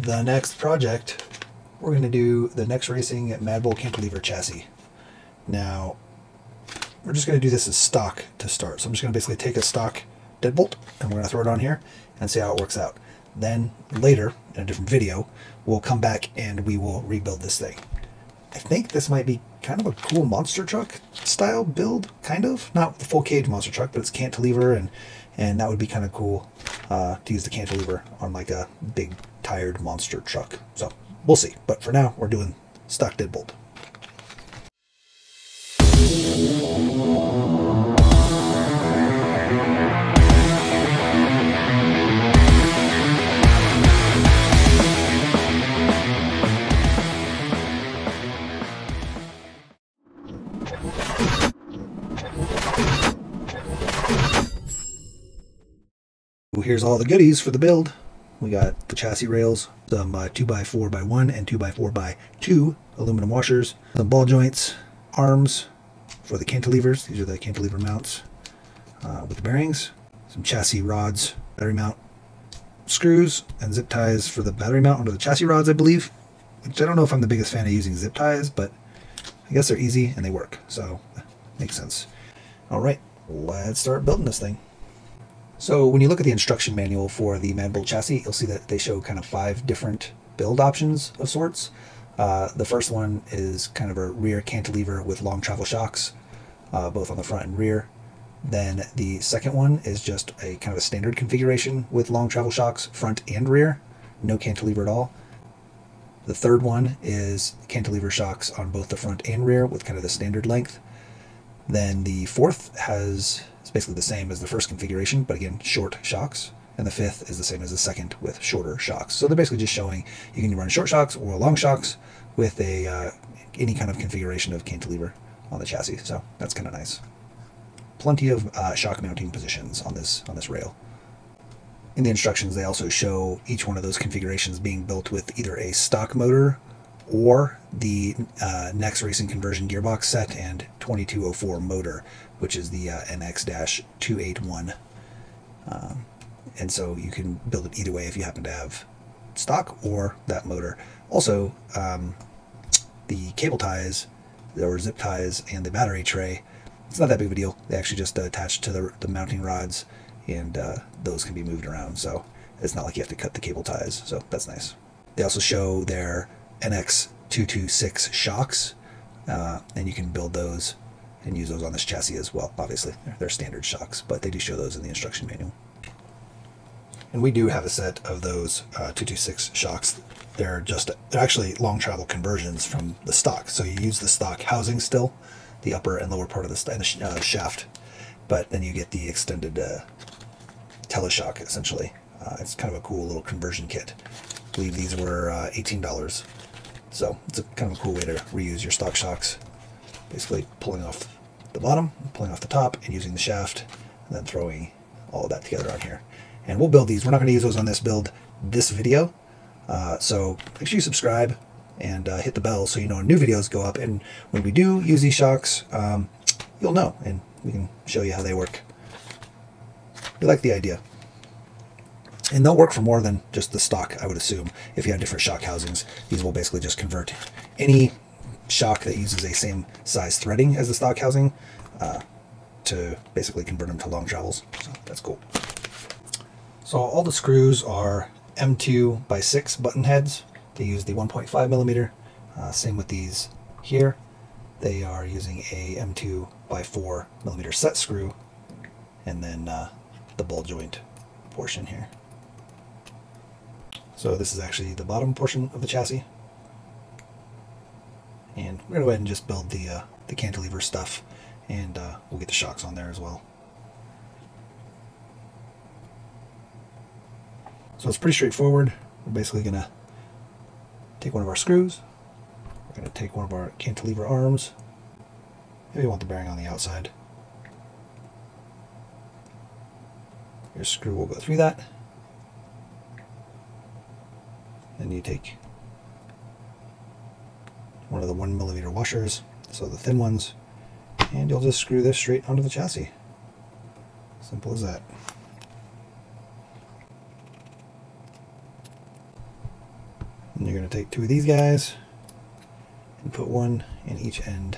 the next project, we're going to do the Nexx Racing Madbull Cantilever chassis. Now, we're just going to do this as stock to start. So I'm just going to basically take a stock Deadbolt and we're going to throw it on here and see how it works out. Then later, in a different video, we'll come back and we will rebuild this thing. I think this might be kind of a cool monster truck style build, kind of. Not the full cage monster truck, but it's cantilever, and that would be kind of cool to use the cantilever on like a big tired monster truck. So we'll see. But for now, we're doing stock Deadbolt. Here's all the goodies for the build. We got the chassis rails, some 2x4x1 and 2x4x2 aluminum washers, some ball joints, arms for the cantilevers. These are the cantilever mounts with the bearings, some chassis rods, battery mount screws, and zip ties for the battery mount onto the chassis rods, I believe. Which I don't know if I'm the biggest fan of using zip ties, but I guess they're easy and they work, so makes sense. All right, let's start building this thing. So when you look at the instruction manual for the Madbull chassis, you'll see that they show kind of 5 different build options of sorts. The first one is kind of a rear cantilever with long travel shocks, both on the front and rear. Then the second one is just a kind of a standard configuration with long travel shocks, front and rear, no cantilever at all. The third one is cantilever shocks on both the front and rear with kind of the standard length. Then the fourth it's basically the same as the first configuration, but again, short shocks. And the fifth is the same as the second with shorter shocks. So they're basically just showing you can run short shocks or long shocks with any kind of configuration of cantilever on the chassis. So that's kind of nice. Plenty of shock mounting positions on this rail. In the instructions, they also show each one of those configurations being built with either a stock motor or the Nexx Racing Conversion Gearbox set and 2204 motor, which is the NX-281. And so you can build it either way if you happen to have stock or that motor. Also, the cable ties, or zip ties, and the battery tray, it's not that big of a deal. They actually just attach to the mounting rods, and those can be moved around. So it's not like you have to cut the cable ties, so that's nice. They also show their NX-226 shocks, and you can build those and use those on this chassis as well. Obviously, they're standard shocks, but they do show those in the instruction manual. And we do have a set of those 226 shocks. They're actually long travel conversions from the stock. So you use the stock housing still, the upper and lower part of the shaft, but then you get the extended teleshock essentially. It's kind of a cool little conversion kit. I believe these were $18. So it's a kind of a cool way to reuse your stock shocks. Basically pulling off the bottom, pulling off the top, and using the shaft, and then throwing all of that together on here. And we'll build these. We're not going to use those on this build this video. So make sure you subscribe and hit the bell so you know when new videos go up. And when we do use these shocks, you'll know, and we can show you how they work. We like the idea. And they'll work for more than just the stock, I would assume. If you have different shock housings, these will basically just convert any shock that uses a same size threading as the stock housing to basically convert them to long travels. So that's cool. So all the screws are M2x6 button heads. They use the 1.5 millimeter. Same with these here. They are using a M2x4 millimeter set screw, and then the ball joint portion here. So this is actually the bottom portion of the chassis. And we're going to go ahead and just build the cantilever stuff, and we'll get the shocks on there as well. So it's pretty straightforward. We're basically going to take one of our screws. We're going to take one of our cantilever arms. Maybe you want the bearing on the outside. Your screw will go through that. Then you take one of the 1 millimeter washers, so the thin ones, and you'll just screw this straight onto the chassis. Simple as that. And you're going to take two of these guys and put one in each end.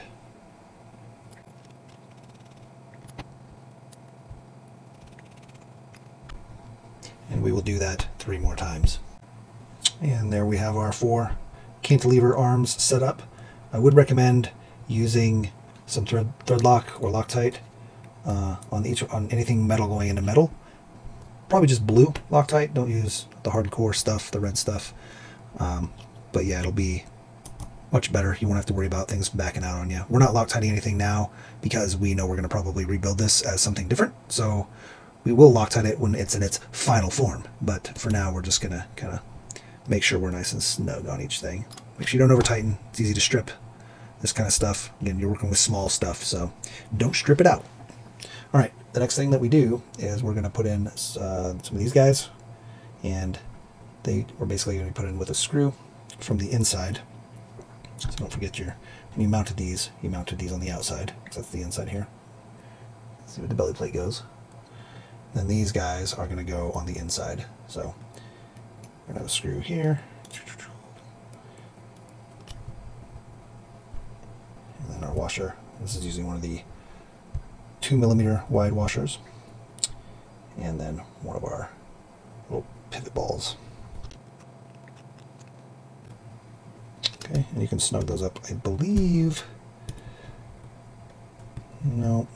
And we will do that 3 more times. And there we have our 4 cantilever arms set up. I would recommend using some thread lock or Loctite on anything metal going into metal. Probably just blue Loctite. Don't use the hardcore stuff, the red stuff. But yeah, it'll be much better. You won't have to worry about things backing out on you. We're not Loctiting anything now because we know we're going to probably rebuild this as something different. So we will Loctite it when it's in its final form. But for now, we're just going to kind of make sure we're nice and snug on each thing. Make sure you don't over tighten. It's easy to strip this kind of stuff. Again, you're working with small stuff, so don't strip it out. All right, the next thing that we do is we're going to put in some of these guys, and we're basically going to be put in with a screw from the inside. So don't forget when you mounted these on the outside, because that's the inside here. Let's see where the belly plate goes. Then these guys are going to go on the inside. So we're going to have a screw here. And then our washer. This is using one of the 2mm wide washers. And then one of our little pivot balls. Okay, and you can snug those up. I believe, no,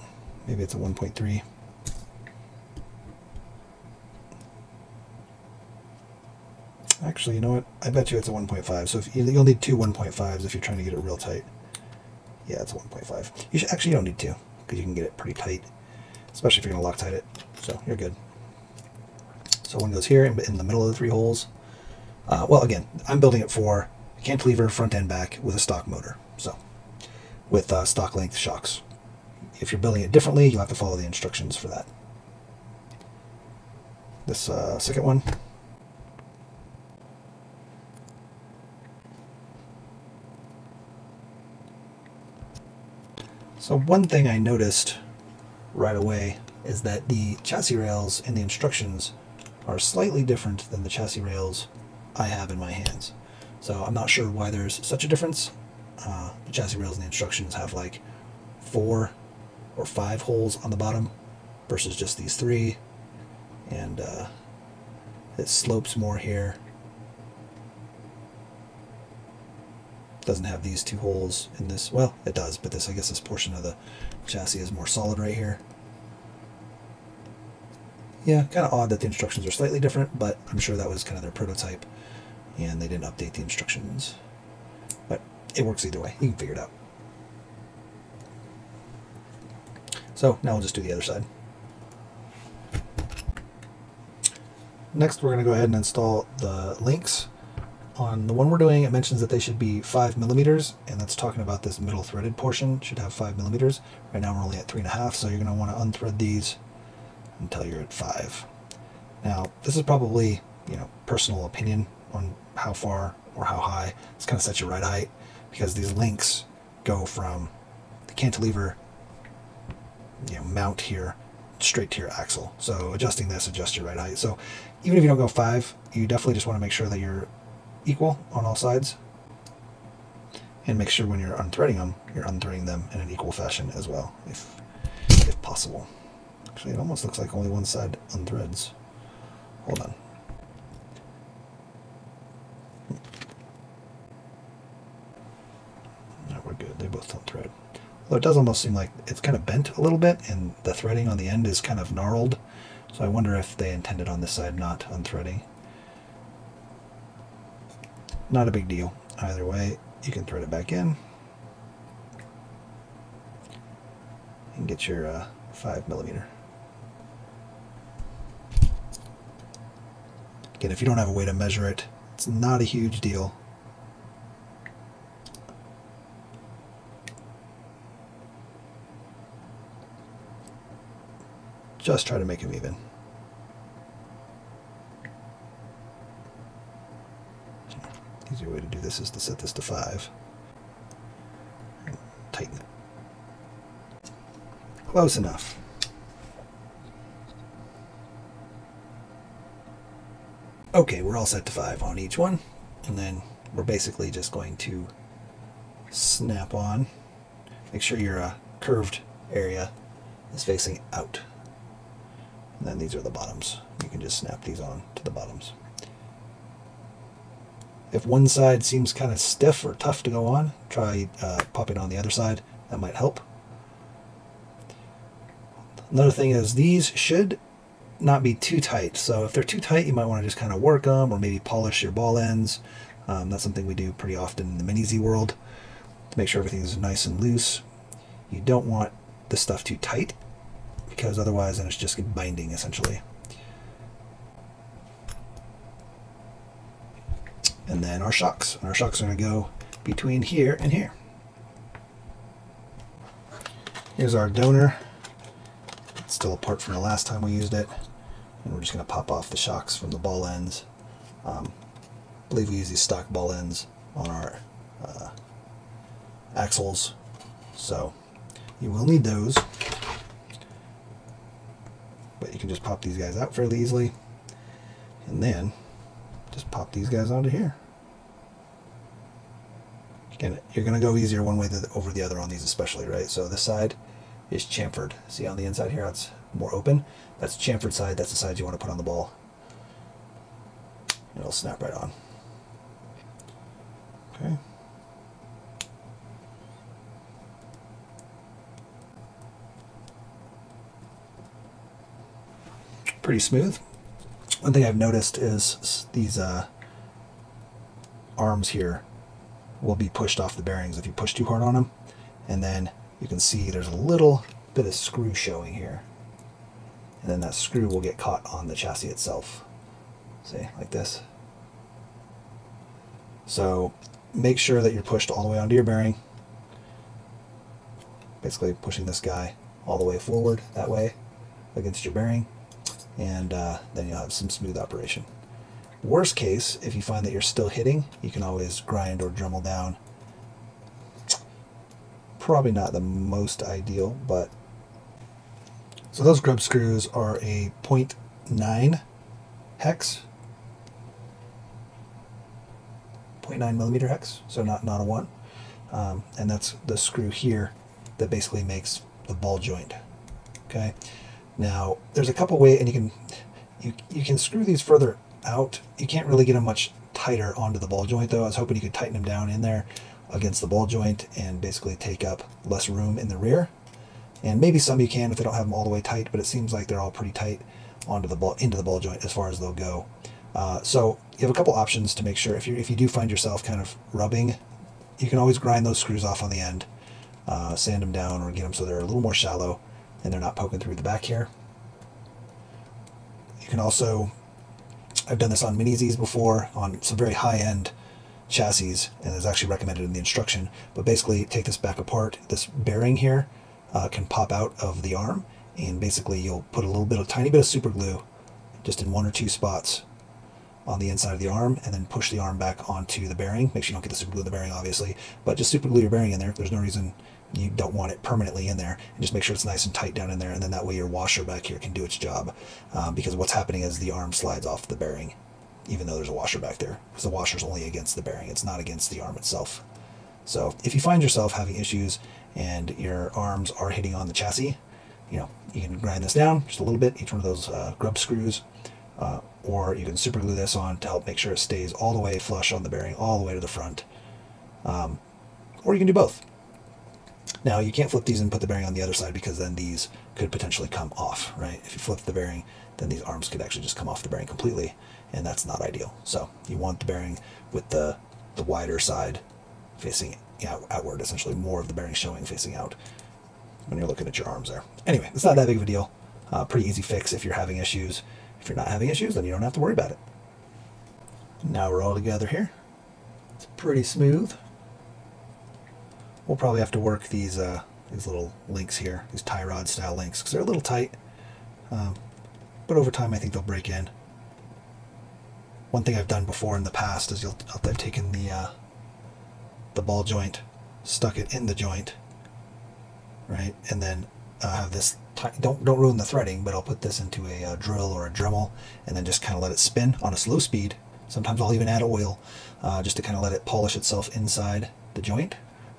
maybe it's a 1.3. Actually, you know what? I bet you it's a 1.5. So if you'll need 2 1.5s if you're trying to get it real tight. Yeah, it's a 1.5. You don't need 2 because you can get it pretty tight, especially if you're going to Loctite it. So you're good. So one goes here in the middle of the 3 holes. Well, again, I'm building it for cantilever front and back with a stock motor, so with stock length shocks. If you're building it differently, you'll have to follow the instructions for that. This second one, so one thing I noticed right away is that the chassis rails in the instructions are slightly different than the chassis rails I have in my hands. So I'm not sure why there's such a difference. The chassis rails and the instructions have like 4 or 5 holes on the bottom versus just these 3. And it slopes more here. Doesn't have these 2 holes in this. Well, it does, but I guess this portion of the chassis is more solid right here. Yeah, kind of odd that the instructions are slightly different, but I'm sure that was kind of their prototype, and they didn't update the instructions. But it works either way. You can figure it out. So now we'll just do the other side. Next, we're going to go ahead and install the links. On the one we're doing, it mentions that they should be 5mm, and that's talking about this middle threaded portion should have 5mm. Right now we're only at 3.5, so you're going to want to unthread these until you're at 5. Now, this is probably, personal opinion on how far or how high. It's kind of set your ride height, because these links go from the cantilever, mount here straight to your axle. So adjusting this adjusts your ride height. So even if you don't go 5, you definitely just want to make sure that you're equal on all sides, and make sure when you're unthreading them, you're unthreading them in an equal fashion as well, if possible. Actually, it almost looks like only one side unthreads. Hold on. No, we're good. They both unthread. Although it does almost seem like it's kind of bent a little bit, and the threading on the end is kind of gnarled. So I wonder if they intended on this side not unthreading. Not a big deal. Either way, you can thread it back in and get your 5mm. Again, if you don't have a way to measure it, it's not a huge deal. Just try to make them even. Easier way to do this is to set this to 5 and tighten it. Close enough. Okay, we're all set to 5 on each one, and then we're basically just going to snap on. Make sure your curved area is facing out. And then these are the bottoms. You can just snap these on to the bottoms. If one side seems kind of stiff or tough to go on, try popping on the other side. That might help. Another thing is these should not be too tight. So if they're too tight, you might want to just kind of work them or maybe polish your ball ends. That's something we do pretty often in the Mini Z world to make sure everything is nice and loose. You don't want the stuff too tight because otherwise then it's just binding essentially. And then our shocks. And our shocks are going to go between here and here. Here's our donor. It's still apart from the last time we used it. And we're just going to pop off the shocks from the ball ends. I believe we use these stock ball ends on our axles. So you will need those. But you can just pop these guys out fairly easily. And then just pop these guys onto here. Again, you're going to go easier one way over the other on these especially, right? So this side is chamfered. See on the inside here, it's more open. That's chamfered side. That's the side you want to put on the ball. And it'll snap right on. Okay. Pretty smooth. One thing I've noticed is these arms here will be pushed off the bearings if you push too hard on them. And then you can see there's a little bit of screw showing here. And then that screw will get caught on the chassis itself. See, like this. So make sure that you're pushed all the way onto your bearing. Basically pushing this guy all the way forward that way against your bearing. And then you'll have some smooth operation. Worst case, if you find that you're still hitting, you can always grind or Dremel down. Probably not the most ideal, but... So those grub screws are a 0.9 hex. 0.9 millimeter hex, so not a 1. And that's the screw here that basically makes the ball joint. Okay. Now, there's a couple ways, and you can screw these further out. You can't really get them much tighter onto the ball joint, though. I was hoping you could tighten them down in there against the ball joint and basically take up less room in the rear. And maybe some you can if they don't have them all the way tight, but it seems like they're all pretty tight onto the ball, into the ball joint as far as they'll go. So you have a couple options to make sure if you do find yourself kind of rubbing, you can always grind those screws off on the end, sand them down, or get them so they're a little more shallow and they're not poking through the back here. You can also, I've done this on Mini Zs before on some very high-end chassis, and it's actually recommended in the instruction, but basically take this back apart. This bearing here can pop out of the arm, and basically you'll put a tiny bit of super glue just in 1 or 2 spots on the inside of the arm, and then push the arm back onto the bearing. Make sure you don't get the super glue in the bearing, obviously, but just super glue your bearing in there. There's no reason you don't want it permanently in there, and just make sure it's nice and tight down in there, and then that way your washer back here can do its job, because what's happening is the arm slides off the bearing, even though there's a washer back there, because the washer's only against the bearing, it's not against the arm itself. So if you find yourself having issues and your arms are hitting on the chassis, you can grind this down just a little bit, each one of those grub screws, or you can super glue this on to help make sure it stays all the way flush on the bearing, all the way to the front, or you can do both. Now, you can't flip these and put the bearing on the other side, because then these could potentially come off, right? If you flip the bearing, then these arms could actually just come off the bearing completely, and that's not ideal. So you want the bearing with the wider side facing outward, essentially more of the bearing showing facing out when you're looking at your arms there. Anyway, it's not that big of a deal. Pretty easy fix if you're having issues. If you're not having issues, then you don't have to worry about it. Now we're all together here. It's pretty smooth. We'll probably have to work these little links here, these tie rod style links, because they're a little tight. But over time, I think they'll break in. One thing I've done before in the past is I've taken the ball joint, stuck it in the joint, right, and then have this. Don't ruin the threading, but I'll put this into a drill or a Dremel, and then just kind of let it spin on a slow speed Sometimes I'll even add oil just to kind of let it polish itself inside the joint.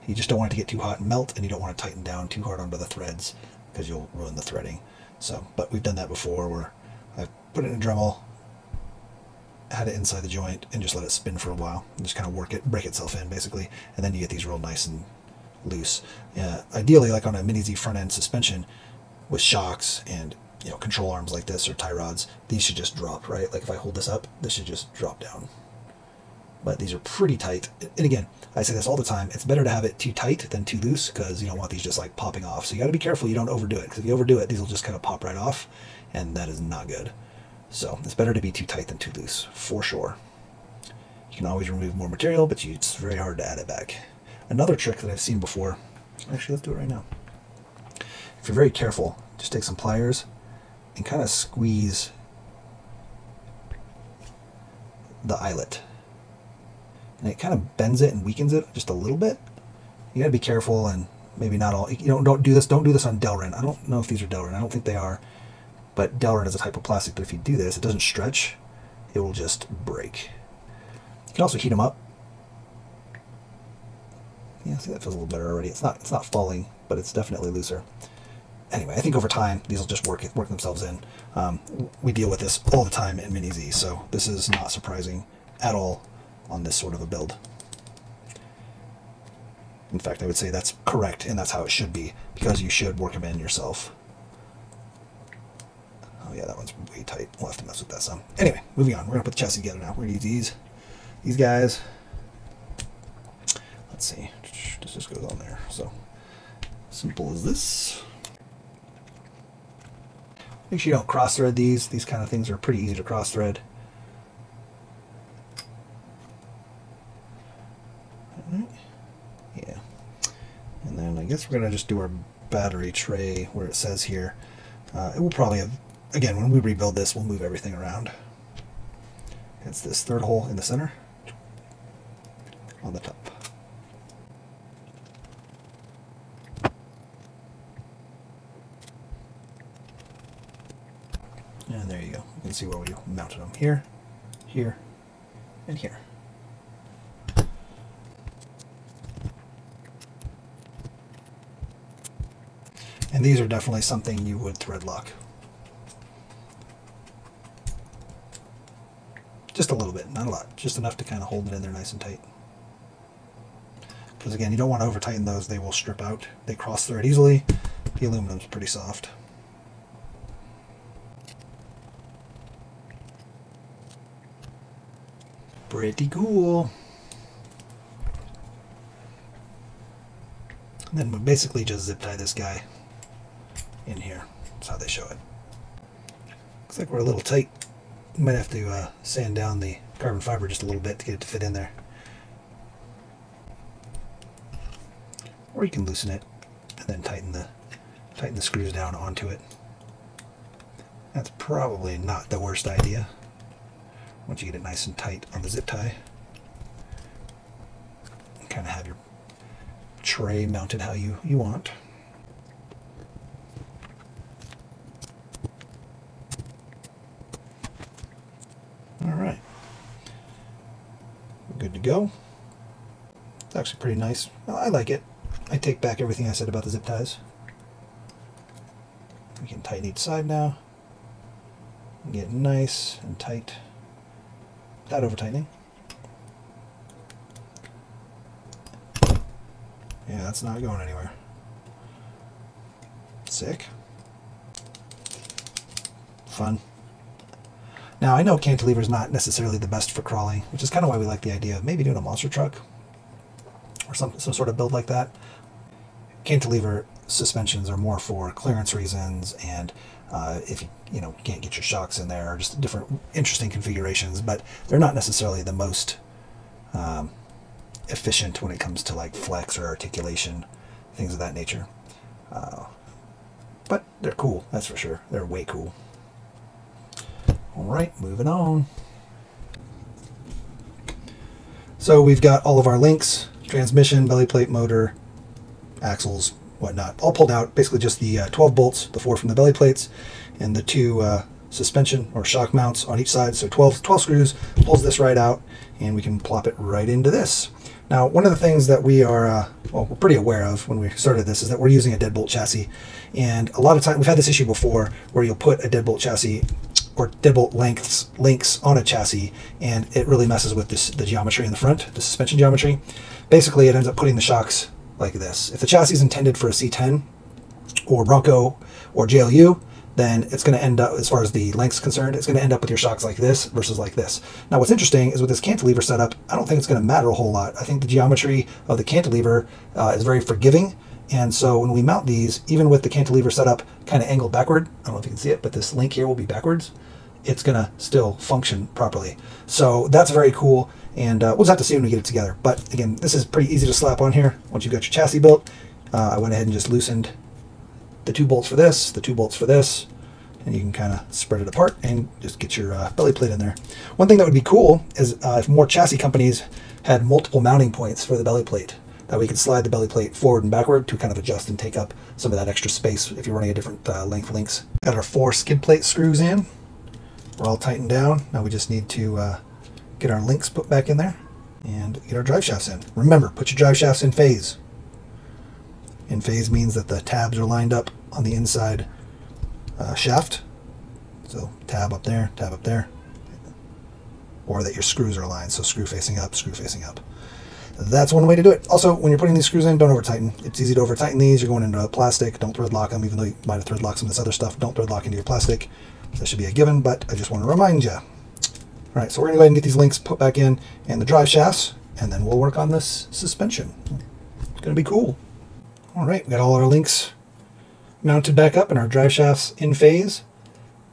You just don't want it to get too hot and melt, and you don't want to tighten down too hard onto the threads because you'll ruin the threading. So, but we've done that before where I've put it in a Dremel, had it inside the joint, and just let it spin for a while and just kind of work it, break itself in basically, and then you get these real nice and loose. Ideally, like on a Mini Z front end suspension with shocks and control arms like this or tie rods, these should just drop, right? Like if I hold this up, this should just drop down. But these are pretty tight. And again, I say this all the time, it's better to have it too tight than too loose because you don't want these just like popping off. So you got to be careful you don't overdo it, because if you overdo it, these will just kind of pop right off, and that is not good. So it's better to be too tight than too loose, for sure. You can always remove more material, but it's very hard to add it back. Another trick that I've seen before, actually let's do it right now. If you're very careful, just take some pliers and kind of squeeze the eyelet. And it kind of bends it and weakens it just a little bit. You gotta be careful, and maybe not all. Don't do this on Delrin. I don't know if these are Delrin. I don't think they are. But Delrin is a type of plastic that if you do this, it doesn't stretch. It will just break. You can also heat them up. Yeah, see, that feels a little better already. It's not falling, but it's definitely looser. Anyway, I think over time these will just work themselves in. We deal with this all the time in Mini Z, so this is not surprising at all on this sort of a build. In fact, I would say that's correct, and that's how it should be, because you should work them in yourself. Oh yeah, that one's way tight. We'll have to mess with that some. Anyway, moving on. We're going to put the chassis together now. We're going to use these guys. Let's see. This just goes on there. So, simple as this. Make sure you don't cross-thread these. These kind of things are pretty easy to cross-thread. Yeah. And then I guess we're going to just do our battery tray where it says here. It will probably have, again, when we rebuild this, we'll move everything around. It's this third hole in the center on the top. And there you go. You can see where we mounted them. Here, here, and here. And these are definitely something you would thread lock. Just a little bit, not a lot. Just enough to kind of hold it in there nice and tight. Because again, you don't want to over tighten those. They will strip out. They cross thread easily. The aluminum's pretty soft. Pretty cool. And then we basically just zip tie this guy in here. That's how they show it. Looks like we're a little tight. We might have to sand down the carbon fiber just a little bit to get it to fit in there. Or you can loosen it and then tighten the screws down onto it. That's probably not the worst idea. Once you get it nice and tight on the zip tie, and kind of have your tray mounted how you want. All right, we're good to go. It's actually pretty nice. Well, I like it. I take back everything I said about the zip ties. We can tighten each side now and get nice and tight. Without over tightening. Yeah, that's not going anywhere. Sick. Fun. Now I know cantilever is not necessarily the best for crawling, which is kind of why we like the idea of maybe doing a monster truck or some sort of build like that. Cantilever suspensions are more for clearance reasons, and if you can't get your shocks in there, or just different interesting configurations, but they're not necessarily the most efficient when it comes to like flex or articulation, things of that nature. But they're cool, that's for sure. They're way cool. All right, moving on. So we've got all of our links: transmission, belly plate, motor, axles, whatnot, all pulled out. Basically just the 12 bolts, the 4 from the belly plates, and the 2 suspension or shock mounts on each side. So 12 screws, pulls this right out, and we can plop it right into this. Now, one of the things that we are we're pretty aware of when we started this is that we're using a Deadbolt chassis. And a lot of time, we've had this issue before where you'll put a Deadbolt chassis or Deadbolt links on a chassis, and it really messes with the geometry in the front, the suspension geometry. Basically, it ends up putting the shocks like this. If the chassis is intended for a C10 or Bronco or JLU, then it's going to end up, as far as the length's concerned, it's going to end up with your shocks like this versus like this. Now, what's interesting is with this cantilever setup, I don't think it's going to matter a whole lot. I think the geometry of the cantilever is very forgiving. And so when we mount these, even with the cantilever setup kind of angled backward, I don't know if you can see it, but this link here will be backwards, it's going to still function properly. So that's very cool. And we'll just have to see when we get it together. But again, this is pretty easy to slap on here. Once you've got your chassis built, I went ahead and just loosened the 2 bolts for this, the 2 bolts for this, and you can kind of spread it apart and just get your belly plate in there. One thing that would be cool is if more chassis companies had multiple mounting points for the belly plate, that we could slide the belly plate forward and backward to kind of adjust and take up some of that extra space if you're running a different length links. Got our 4 skid plate screws in. We're all tightened down. Now we just need to get our links put back in there and get our drive shafts in. Remember, put your drive shafts in phase. In phase means that the tabs are lined up on the inside shaft. So tab up there, or that your screws are aligned. So screw facing up, screw facing up. That's one way to do it. Also, when you're putting these screws in, don't over tighten. It's easy to over tighten these. You're going into plastic. Don't thread lock them, even though you might have thread locked some of this other stuff. Don't thread lock into your plastic. That should be a given, but I just want to remind you. All right, so we're going to go ahead and get these links put back in and the drive shafts, and then we'll work on this suspension. It's going to be cool. All right, we got all our links mounted back up and our drive shafts in phase.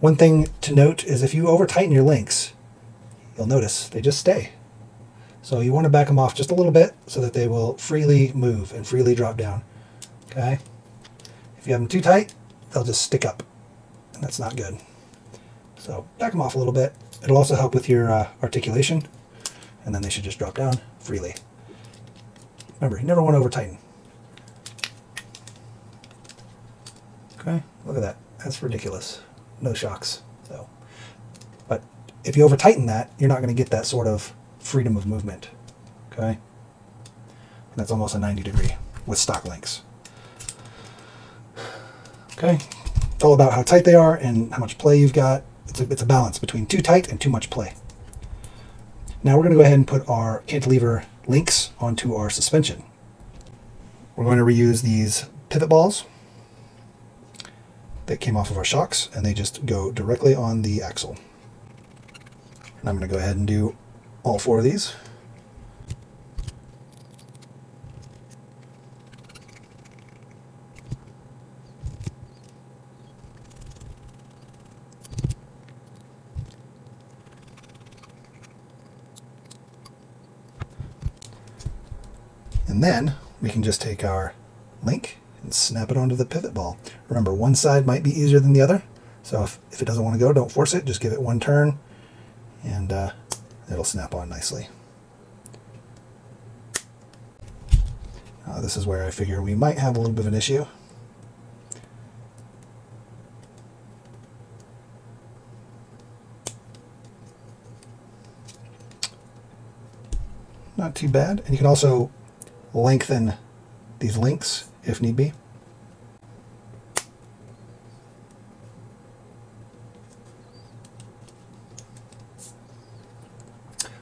One thing to note is if you over tighten your links, you'll notice they just stay. So you want to back them off just a little bit so that they will freely move and freely drop down. Okay? If you have them too tight, they'll just stick up, and that's not good. So back them off a little bit. It'll also help with your articulation, and then they should just drop down freely. Remember, you never want to over tighten. Okay, look at that. That's ridiculous. No shocks. So, but if you over tighten that, you're not going to get that sort of freedom of movement. Okay, and that's almost a 90 degree with stock links. Okay, it's all about how tight they are and how much play you've got. It's a balance between too tight and too much play. Now we're going to go ahead and put our cantilever links onto our suspension. We're going to reuse these pivot balls that came off of our shocks, and they just go directly on the axle. And I'm going to go ahead and do all 4 of these. And then we can just take our link and snap it onto the pivot ball. Remember, one side might be easier than the other, so if it doesn't want to go, don't force it. Just give it one turn, and it'll snap on nicely. This is where I figure we might have a little bit of an issue. Not too bad. And you can also lengthen these links if need be.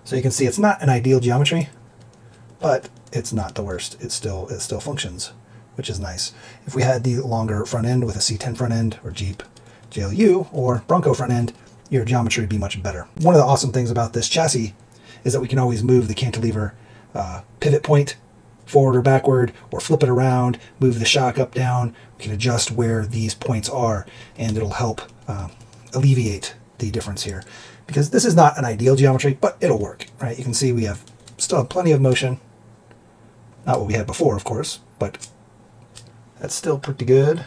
So you can see it's not an ideal geometry, but it's not the worst. It still functions, which is nice. If we had the longer front end with a C10 front end or Jeep JLU or Bronco front end, your geometry would be much better. One of the awesome things about this chassis is that we can always move the cantilever pivot point forward or backward, or flip it around, move the shock up, down. We can adjust where these points are, and it'll help alleviate the difference here. Because this is not an ideal geometry, but it'll work, right? You can see we still have plenty of motion. Not what we had before, of course, but that's still pretty good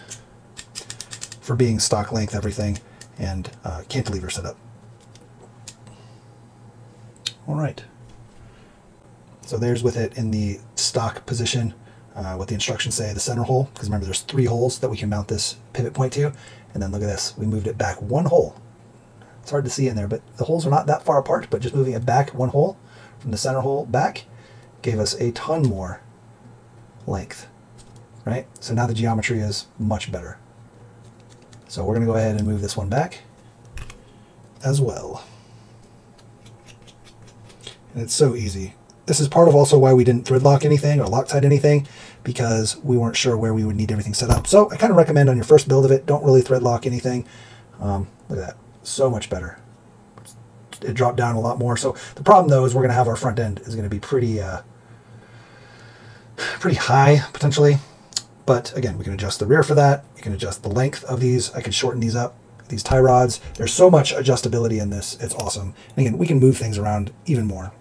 for being stock length everything and cantilever setup. All right. So there's with it in the stock position, what the instructions say, the center hole, because remember there's 3 holes that we can mount this pivot point to, and then look at this, we moved it back 1 hole. It's hard to see in there, but the holes are not that far apart, but just moving it back one hole from the center hole back gave us a ton more length, right? So now the geometry is much better. So we're going to go ahead and move this one back as well. And it's so easy. This is part of also why we didn't thread lock anything or Loctite anything, because we weren't sure where we would need everything set up. So I kind of recommend on your first build of it, don't really thread lock anything. Look at that, so much better. It dropped down a lot more. So the problem though is we're going to have our front end is going to be pretty high potentially. But again, we can adjust the rear for that. You can adjust the length of these. I can shorten these up, these tie rods. There's so much adjustability in this. It's awesome. And again, we can move things around even more.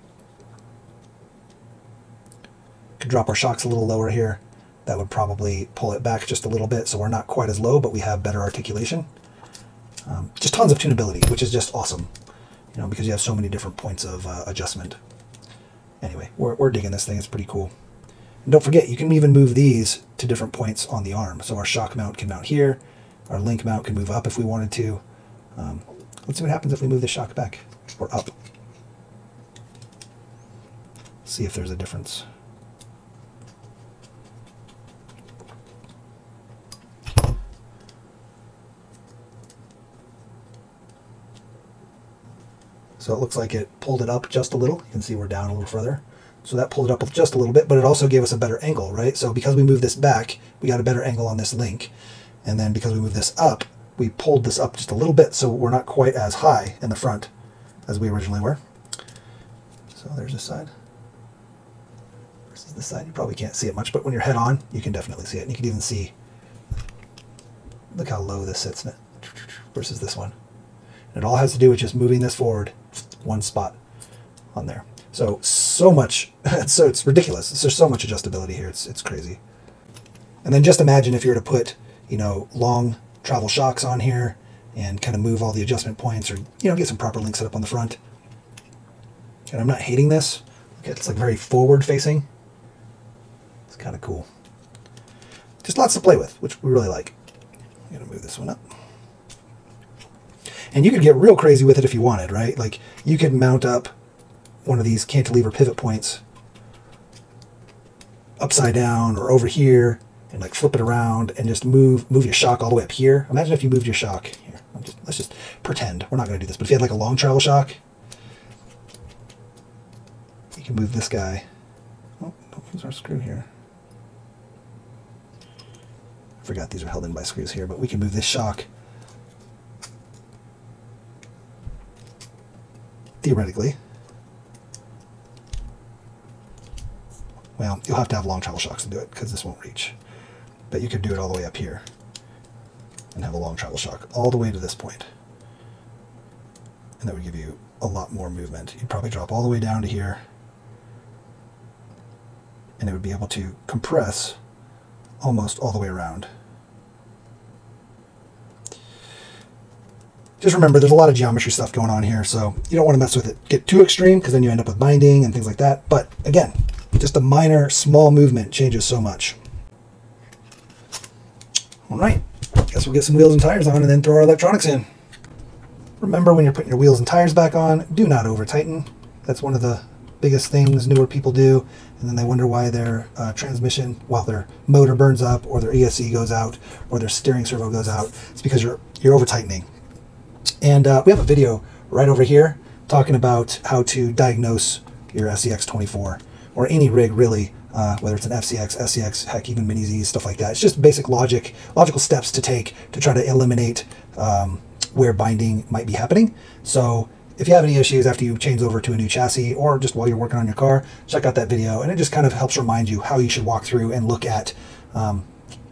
Could drop our shocks a little lower here. That would probably pull it back just a little bit, so we're not quite as low, but we have better articulation. Just tons of tunability, which is just awesome, you know, because you have so many different points of adjustment. Anyway, we're digging this thing. It's pretty cool. And don't forget, you can even move these to different points on the arm. So our shock mount can mount here. Our link mount can move up if we wanted to. Let's see what happens if we move the shock back or up. See if there's a difference. So it looks like it pulled it up just a little. You can see we're down a little further. So that pulled it up just a little bit, but it also gave us a better angle, right? So because we moved this back, we got a better angle on this link. And then because we moved this up, we pulled this up just a little bit, so we're not quite as high in the front as we originally were. So there's this side. Versus this side. You probably can't see it much, but when you're head on, you can definitely see it. And you can even see, look how low this sits versus this one. And it all has to do with just moving this forward one spot on there. So much, so it's ridiculous. There's so much adjustability here. It's crazy. And then just imagine if you were to put, you know, long travel shocks on here and kind of move all the adjustment points, or, you know, get some proper links set up on the front. And I'm not hating this. It's like very forward facing. It's kind of cool. Just lots to play with, which we really like. I'm gonna move this one up. And you could get real crazy with it if you wanted, right? Like you could mount up one of these cantilever pivot points upside down or over here and like flip it around and just move your shock all the way up here. Imagine if you moved your shock here. Let's just pretend. We're not going to do this, but if you had like a long travel shock, you can move this guy. Oh, don't lose our screw here. I forgot these are held in by screws here, but we can move this shock theoretically. Well, you'll have to have long travel shocks to do it because this won't reach. But you could do it all the way up here and have a long travel shock all the way to this point. And that would give you a lot more movement. You'd probably drop all the way down to here, and it would be able to compress almost all the way around. Just remember, there's a lot of geometry stuff going on here, so you don't want to mess with it. Get too extreme, because then you end up with binding and things like that. But again, just a minor, small movement changes so much. All right, guess we'll get some wheels and tires on and then throw our electronics in. Remember, when you're putting your wheels and tires back on, do not over-tighten. That's one of the biggest things newer people do, and then they wonder why their transmission, well, their motor burns up, or their ESC goes out, or their steering servo goes out. It's because you're over-tightening. And we have a video right over here talking about how to diagnose your SCX24, or any rig really, whether it's an FCX, SCX, heck, even Mini Zs, stuff like that. It's just basic logical steps to take to try to eliminate where binding might be happening. So if you have any issues after you change over to a new chassis, or just while you're working on your car, check out that video, and it just kind of helps remind you how you should walk through and look at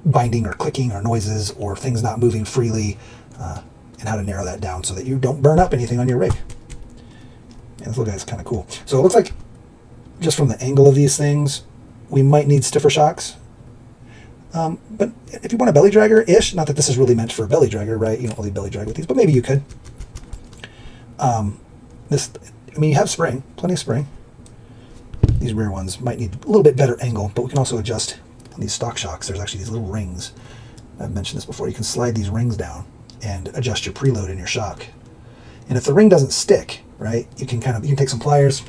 binding or clicking or noises or things not moving freely, and how to narrow that down so that you don't burn up anything on your rig. And this little guy's kind of cool. So it looks like, just from the angle of these things, we might need stiffer shocks. But if you want a belly dragger-ish, not that this is really meant for a belly dragger, right? You don't really belly drag with these, but maybe you could. I mean, you have spring, plenty of spring. These rear ones might need a little bit better angle, but we can also adjust on these stock shocks. There's actually these little rings. I've mentioned this before. You can slide these rings down and adjust your preload in your shock. And if the ring doesn't stick, right, you can take some pliers,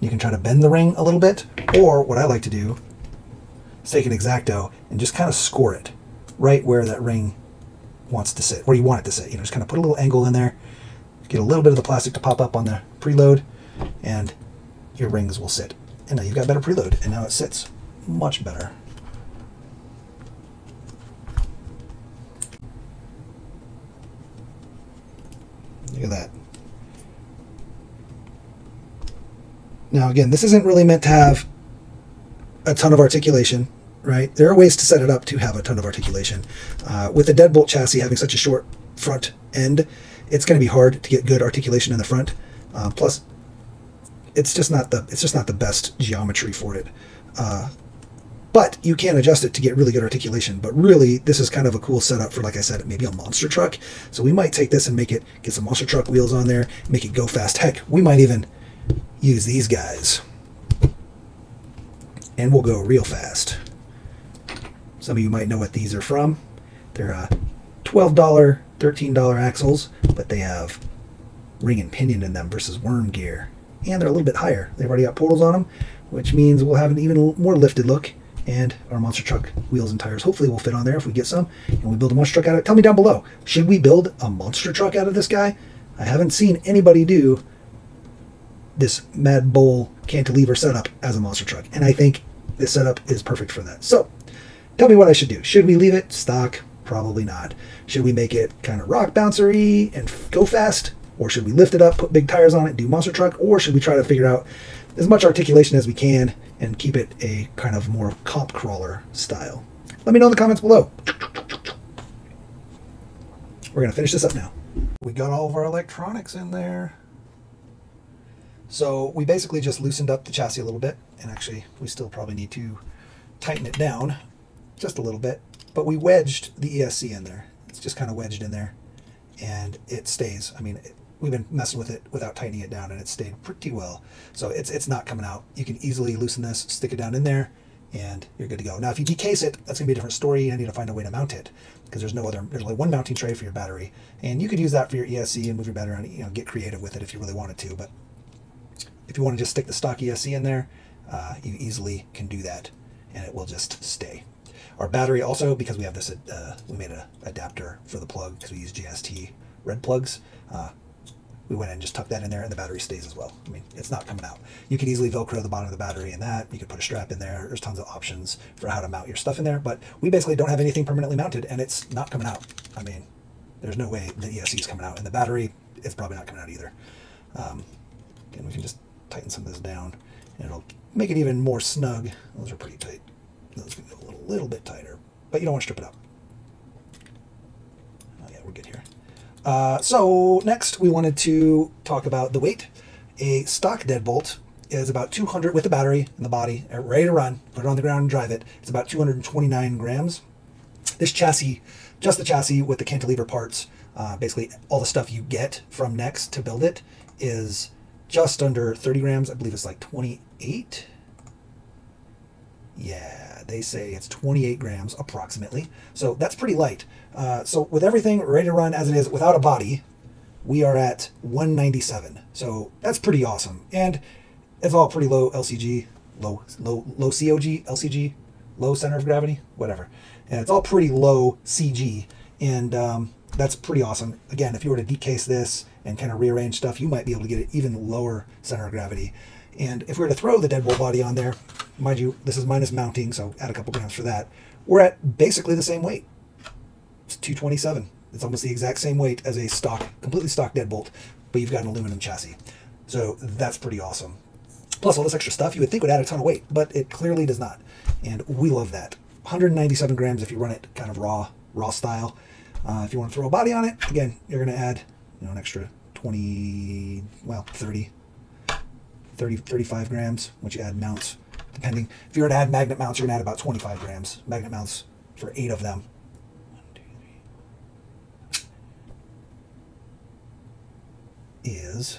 you can try to bend the ring a little bit, or what I like to do is take an X-Acto and just kind of score it right where that ring wants to sit, where you want it to sit. You know, just kind of put a little angle in there, get a little bit of the plastic to pop up on the preload, and your rings will sit. And now you've got better preload, and now it sits much better. Look at that. Now again, this isn't really meant to have a ton of articulation, right? There are ways to set it up to have a ton of articulation. With the Deadbolt chassis having such a short front end, it's going to be hard to get good articulation in the front. Plus, it's just not the best geometry for it. But you can adjust it to get really good articulation. But really, this is kind of a cool setup for, like I said, maybe a monster truck. So we might take this and get some monster truck wheels on there, make it go fast. Heck, we might even use these guys, and we'll go real fast. Some of you might know what these are from. They're $12, $13 axles, but they have ring and pinion in them versus worm gear. And they're a little bit higher. They've already got portals on them, which means we'll have an even more lifted look. And our monster truck wheels and tires hopefully will fit on there if we get some, and we build a monster truck out of it. Tell me down below, should we build a monster truck out of this guy? I haven't seen anybody do this Madbull Cantilever setup as a monster truck, and I think this setup is perfect for that. So tell me what I should do. Should we leave it stock? Probably not. Should we make it kind of rock bouncery and go fast? Or should we lift it up, put big tires on it, do monster truck? Or should we try to figure out as much articulation as we can and keep it a kind of more comp crawler style? Let me know in the comments below. We're going to finish this up now. We got all of our electronics in there. So we basically just loosened up the chassis a little bit, and actually we still probably need to tighten it down just a little bit, but we wedged the ESC in there. It's just kind of wedged in there, and it stays. I mean, we've been messing with it without tightening it down, and it stayed pretty well. So it's not coming out. You can easily loosen this, stick it down in there, and you're good to go. Now, if you decase it, that's gonna be a different story. I need to find a way to mount it, because there's only one mounting tray for your battery, and you could use that for your ESC and move your battery around, you know, get creative with it if you really wanted to. But if you want to just stick the stock ESC in there, you easily can do that, and it will just stay. Our battery also, because we have this, we made an adapter for the plug because we use GST red plugs. We went and just tucked that in there, and the battery stays as well. I mean, it's not coming out. You can easily Velcro the bottom of the battery in that. You could put a strap in there. There's tons of options for how to mount your stuff in there, but we basically don't have anything permanently mounted, and it's not coming out. I mean, there's no way the ESC is coming out, and the battery, it's probably not coming out either. And we can just tighten some of this down, and it'll make it even more snug. Those are pretty tight. Those can go a little bit tighter, but you don't want to strip it up. Oh yeah, we're good here. So next we wanted to talk about the weight. A stock Deadbolt is about 200 with the battery and the body ready to run. Put it on the ground and drive it. It's about 229 grams. This chassis, just the chassis with the cantilever parts, basically all the stuff you get from Nexx to build it, is just under 30 grams. I believe it's like 28. Yeah, they say it's 28 grams approximately. So that's pretty light. So with everything ready to run as it is without a body, we are at 197. So that's pretty awesome. And it's all pretty low LCG, low COG, LCG, low center of gravity, whatever. And it's all pretty low CG. And that's pretty awesome. Again, if you were to decase this and kind of rearrange stuff, you might be able to get it even lower center of gravity. And if we were to throw the Deadbolt body on there, mind you, this is minus mounting, so add a couple grams for that, we're at basically the same weight. It's 227. It's almost the exact same weight as a stock, completely stock Deadbolt, but you've got an aluminum chassis. So that's pretty awesome. Plus all this extra stuff you would think would add a ton of weight, but it clearly does not. And we love that. 197 grams if you run it kind of raw style. If you want to throw a body on it, again, you're going to add, you know, an extra 20, well, 35 grams once you add mounts, depending. If you were to add magnet mounts, you're going to add about 25 grams. Magnet mounts for 8 of them. 1, 2, 3. Is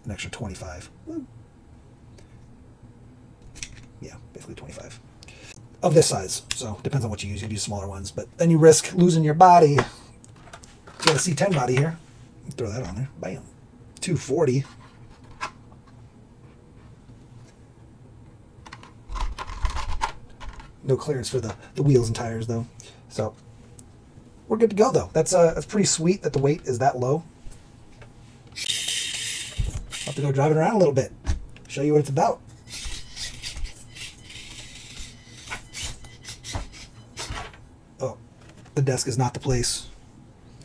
an extra 25. Yeah, basically 25. Of this size, so depends on what you use. You can use smaller ones, but then you risk losing your body. You got a C10 body here. Throw that on there. Bam. 240. No clearance for the wheels and tires though. So we're good to go though. That's pretty sweet that the weight is that low. I'll have to go drive it around a little bit. Show you what it's about. Oh, the desk is not the place.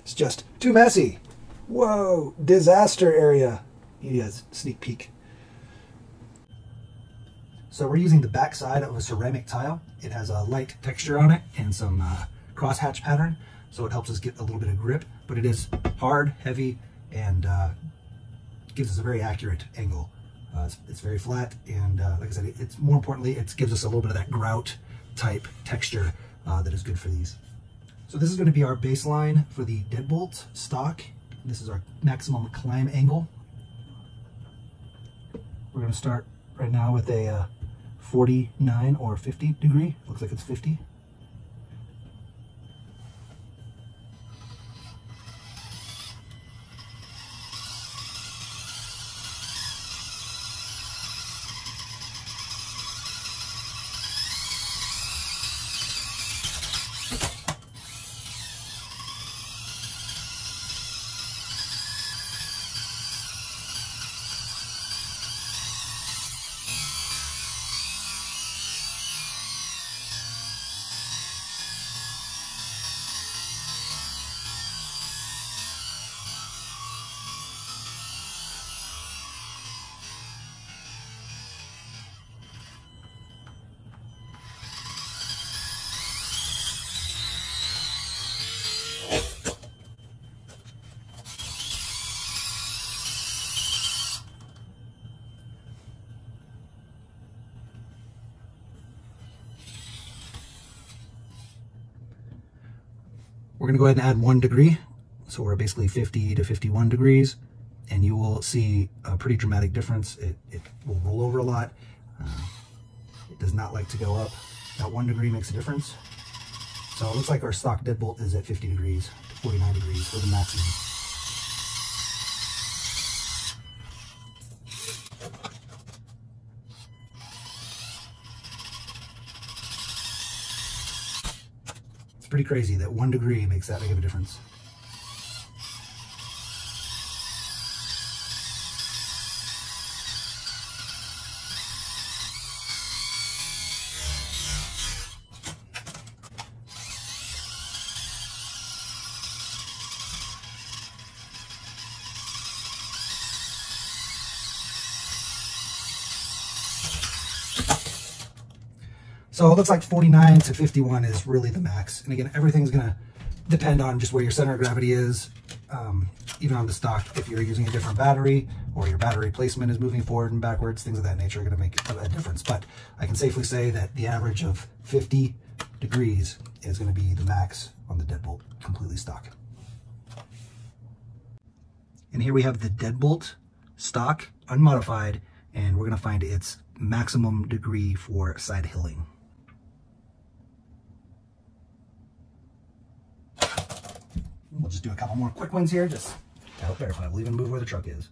It's just too messy. Whoa, disaster area. He has a sneak peek. So we're using the back side of a ceramic tile. It has a light texture on it and some crosshatch pattern, so it helps us get a little bit of grip, but it is hard, heavy, and gives us a very accurate angle. It's very flat, and like I said, it's more importantly, it gives us a little bit of that grout type texture that is good for these. So this is going to be our baseline for the Deadbolt stock. This is our maximum climb angle. We're going to start right now with a 49 or 50 degree. Looks like it's 50. We're going to go ahead and add 1 degree. So we're basically 50 to 51 degrees, and you will see a pretty dramatic difference. It will roll over a lot. It does not like to go up. That 1 degree makes a difference. So it looks like our stock Deadbolt is at 50 degrees to 49 degrees for the maximum. It's pretty crazy that 1 degree makes that big of a difference. So it looks like 49 to 51 is really the max. And again, everything's going to depend on just where your center of gravity is. Even on the stock, if you're using a different battery or your battery placement is moving forward and backwards, things of that nature are going to make a difference. But I can safely say that the average of 50 degrees is going to be the max on the Deadbolt, completely stock. And here we have the Deadbolt stock, unmodified, and we're going to find its maximum degree for side hilling. We'll just do a couple more quick ones here, just to help verify. We'll even move where the truck is.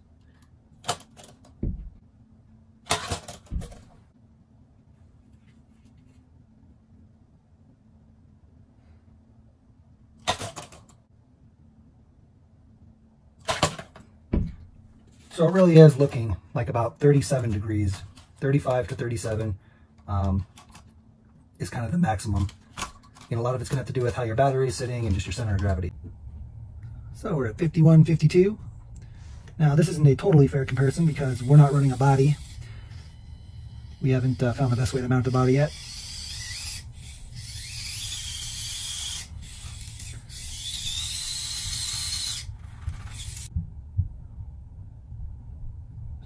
So it really is looking like about 37 degrees, 35 to 37 is kind of the maximum. And a lot of it's going to have to do with how your battery is sitting and just your center of gravity. So we're at 51, 52. Now this isn't a totally fair comparison because we're not running a body. We haven't found the best way to mount a body yet.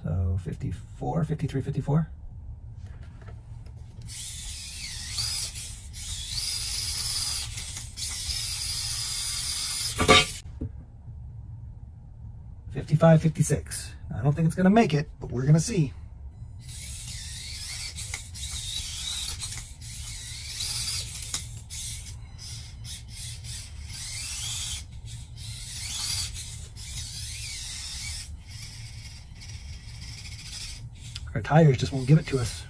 So 54, 53, 54. $55, $56. I don't think it's going to make it, but we're going to see. Our tires just won't give it to us.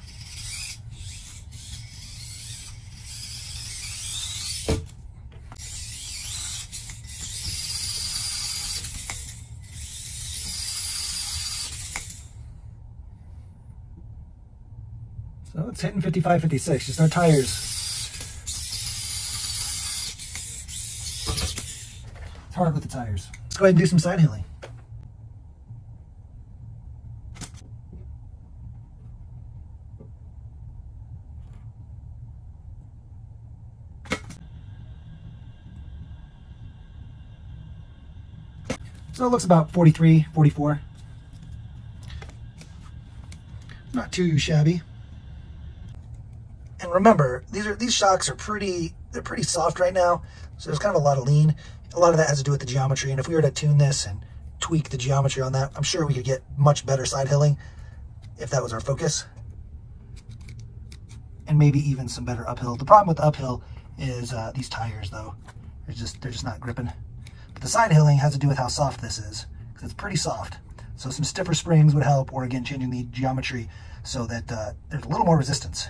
So it's hitting 55, 56, just our tires. It's hard with the tires. Let's go ahead and do some side hilling. So it looks about 43, 44. Not too shabby. And remember, these shocks are pretty soft right now, so there's kind of a lot of lean. A lot of that has to do with the geometry, and if we were to tune this and tweak the geometry on that, I'm sure we could get much better side hilling if that was our focus. And maybe even some better uphill. The problem with the uphill is these tires, though. They're just not gripping. But the side hilling has to do with how soft this is, because it's pretty soft. So some stiffer springs would help, or again, changing the geometry so that there's a little more resistance.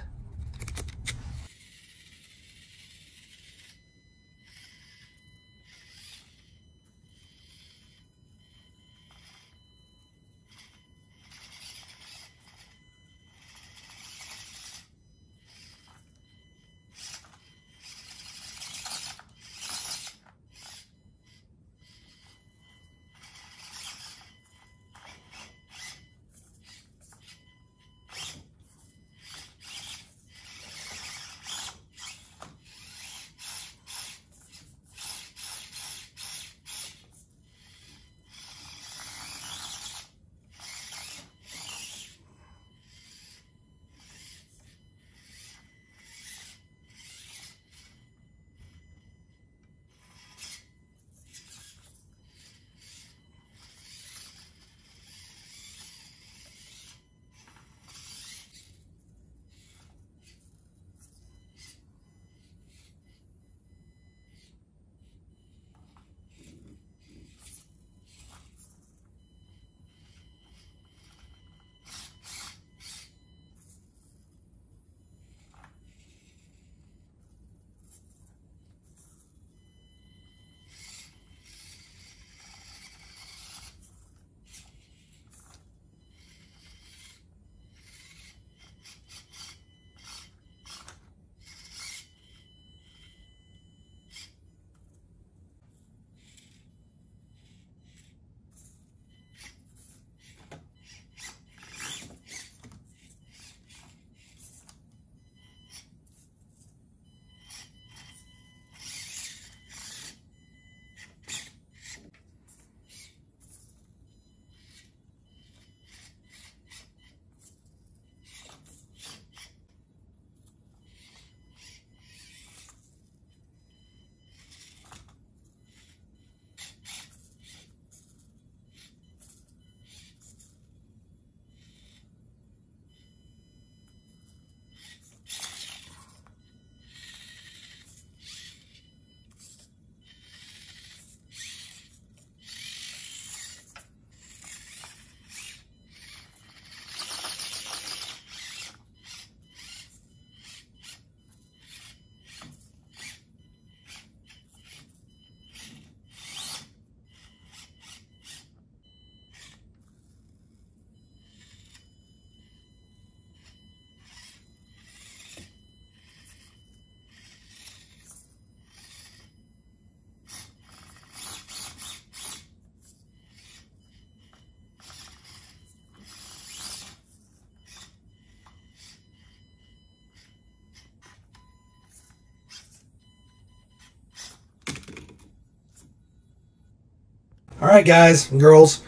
All right, guys and girls,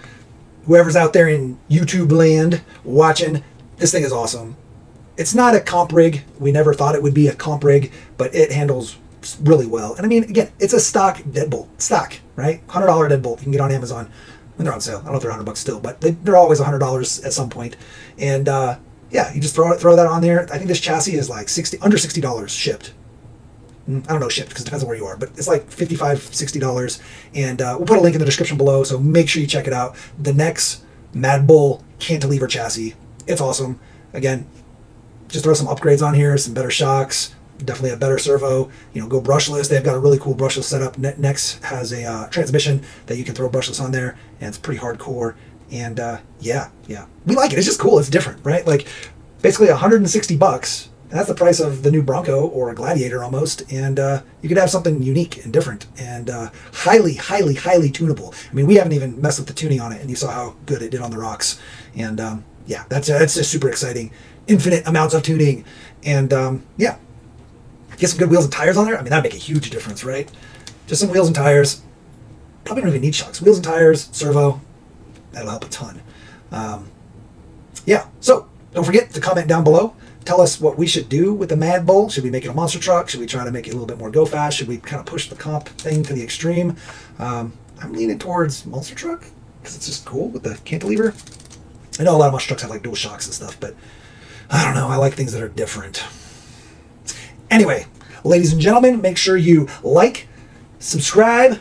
whoever's out there in YouTube land watching, this thing is awesome. It's not a comp rig. We never thought it would be a comp rig, but it handles really well. And I mean, again, it's a stock Deadbolt. Stock, right? $100 Deadbolt you can get on Amazon. When they're on sale. I don't know if they're $100 still, but they're always $100 at some point. And yeah, you just throw that on there. I think this chassis is like under $60 shipped. I don't know shipped because it depends on where you are, but it's like $55, $60. And we'll put a link in the description below, so make sure you check it out. The Nexx Madbull Cantilever chassis. It's awesome. Again, just throw some upgrades on here, some better shocks, definitely a better servo. You know, go brushless. They've got a really cool brushless setup. Nexx has a transmission that you can throw brushless on there, and it's pretty hardcore. And yeah, we like it. It's just cool. It's different, right? Like basically $160, and that's the price of the new Bronco or a Gladiator almost. And you could have something unique and different and highly tunable. I mean, we haven't even messed with the tuning on it, and you saw how good it did on the rocks. And yeah, that's just super exciting. Infinite amounts of tuning, and yeah, get some good wheels and tires on there. I mean, that'd make a huge difference, right? Just some wheels and tires. Probably don't even need shocks. Wheels and tires, servo, that'll help a ton. Yeah, so don't forget to comment down below. Tell us what we should do with the Madbull. Should we make it a monster truck? Should we try to make it a little bit more go fast? Should we kind of push the comp thing to the extreme? I'm leaning towards monster truck because it's just cool with the cantilever. I know a lot of monster trucks have like dual shocks and stuff, but I don't know. I like things that are different. Anyway, ladies and gentlemen, make sure you like, subscribe,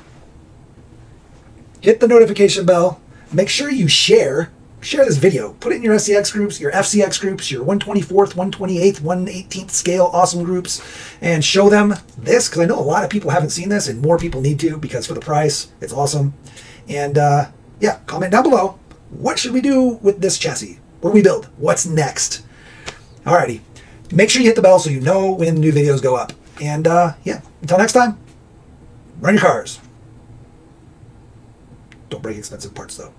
hit the notification bell. Make sure you share this video. Put it in your SCX groups, your FCX groups, your 124th, 128th, 118th scale awesome groups, and show them this, because I know a lot of people haven't seen this, and more people need to, because for the price, it's awesome. And yeah, comment down below. What should we do with this chassis? What do we build? What's next? Alrighty. Make sure you hit the bell so you know when new videos go up. And yeah, until next time, run your cars. Don't break expensive parts though.